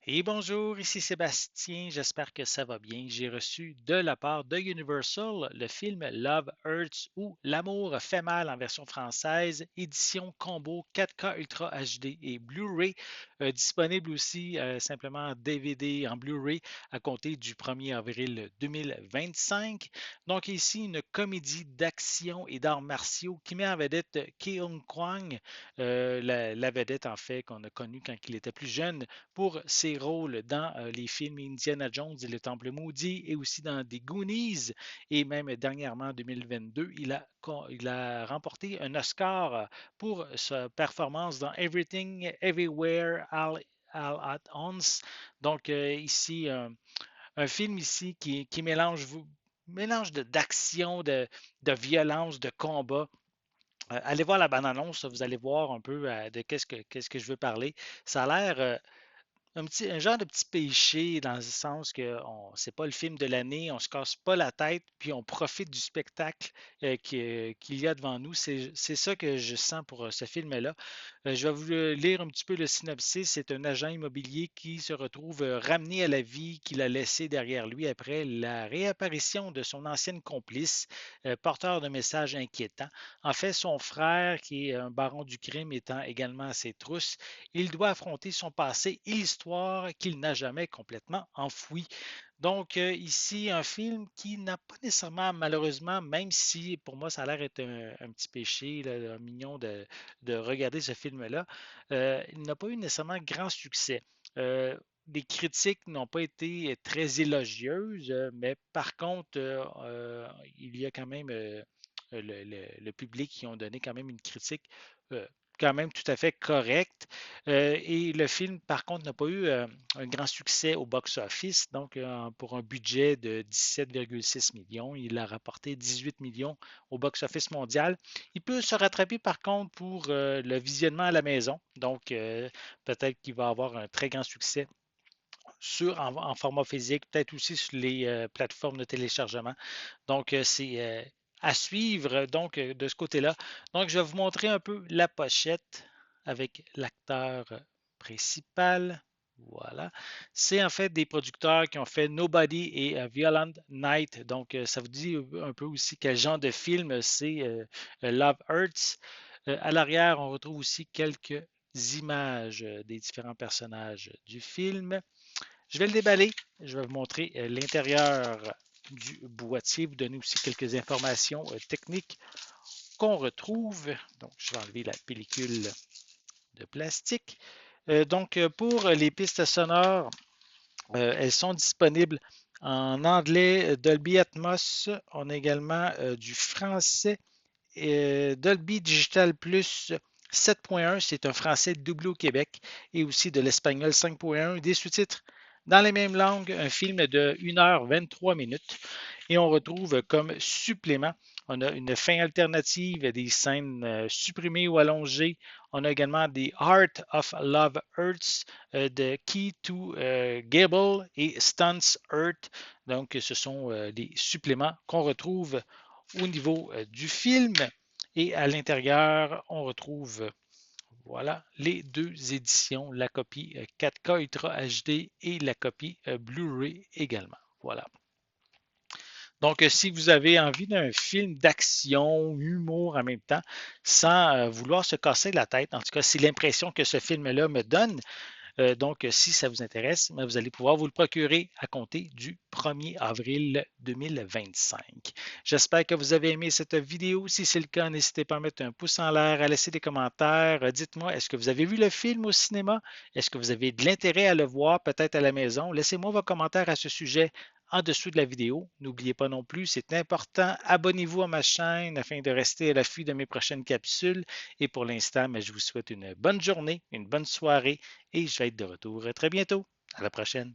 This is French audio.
Et bonjour, ici Sébastien, j'espère que ça va bien. J'ai reçu de la part de Universal le film Love Hurts ou L'amour fait mal en version française, édition combo 4K Ultra HD et Blu-ray, disponible aussi simplement en DVD en Blu-ray à compter du 1er avril 2025. Donc ici, une comédie d'action et d'arts martiaux qui met en vedette Keung Kwang, la vedette en fait qu'on a connue quand il était plus jeune pour ses rôles dans les films Indiana Jones et le Temple maudit et aussi dans des Goonies. Et même dernièrement, en 2022, il a remporté un Oscar pour sa performance dans Everything, Everywhere, All at Once. Donc ici, un film ici qui mélange d'action, de violence, de combat. Allez voir la bande-annonce, vous allez voir un peu de qu'est-ce que je veux parler. Ça a l'air un genre de petit péché dans le sens que c'est pas le film de l'année, on se casse pas la tête, puis on profite du spectacle qu'il y a devant nous. C'est ça que je sens pour ce film-là. Je vais vous lire un petit peu le synopsis. C'est un agent immobilier qui se retrouve ramené à la vie qu'il a laissé derrière lui après la réapparition de son ancienne complice, porteur de messages inquiétants. En fait, son frère, qui est un baron du crime, étant également à ses trousses, il doit affronter son passé et l'histoire qu'il n'a jamais complètement enfouie. Donc, ici, un film qui n'a pas nécessairement, malheureusement, même si pour moi ça a l'air d'être un petit péché, là, un mignon de regarder ce film-là, il n'a pas eu nécessairement grand succès. Les critiques n'ont pas été très élogieuses, mais par contre, il y a quand même le public qui ont donné quand même une critique euh, quand même tout à fait correcte. Et le film, par contre, n'a pas eu un grand succès au box-office. Donc, pour un budget de 17,6 millions, il a rapporté 18 millions au box-office mondial. Il peut se rattraper, par contre, pour le visionnement à la maison. Donc, peut-être qu'il va avoir un très grand succès en format physique, peut-être aussi sur les plateformes de téléchargement. Donc, c'est à suivre donc de ce côté-là. Donc, je vais vous montrer un peu la pochette avec l'acteur principal. Voilà. C'est en fait des producteurs qui ont fait Nobody et Violent Night. Donc, ça vous dit un peu aussi quel genre de film c'est Love Hurts. À l'arrière, on retrouve aussi quelques images des différents personnages du film. Je vais le déballer. Je vais vous montrer l'intérieur du boîtier, vous donner aussi quelques informations techniques qu'on retrouve. Donc, je vais enlever la pellicule de plastique. Donc, pour les pistes sonores, elles sont disponibles en anglais Dolby Atmos. On a également du français Dolby Digital Plus 7.1, c'est un français doublé au Québec, et aussi de l'espagnol 5.1, des sous-titres dans les mêmes langues, un film de 1h23 minutes. Et on retrouve comme supplément, on a une fin alternative, des scènes supprimées ou allongées. On a également des Art of Love Earths de Key to Gable et Stunts Earth. Donc, ce sont des suppléments qu'on retrouve au niveau du film. Et à l'intérieur, on retrouve voilà les deux éditions, la copie 4K Ultra HD et la copie Blu-ray également. Voilà. Donc, si vous avez envie d'un film d'action, humour en même temps, sans vouloir se casser la tête, en tout cas, c'est l'impression que ce film-là me donne, donc, si ça vous intéresse, ben, vous allez pouvoir vous le procurer à compter du 1er avril 2025. J'espère que vous avez aimé cette vidéo. Si c'est le cas, n'hésitez pas à mettre un pouce en l'air, à laisser des commentaires. Dites-moi, est-ce que vous avez vu le film au cinéma? Est-ce que vous avez de l'intérêt à le voir, peut-être à la maison? Laissez-moi vos commentaires à ce sujet en dessous de la vidéo. N'oubliez pas non plus, c'est important, abonnez-vous à ma chaîne afin de rester à l'affût de mes prochaines capsules. Et pour l'instant, ben, je vous souhaite une bonne journée, une bonne soirée et je vais être de retour très bientôt. À la prochaine.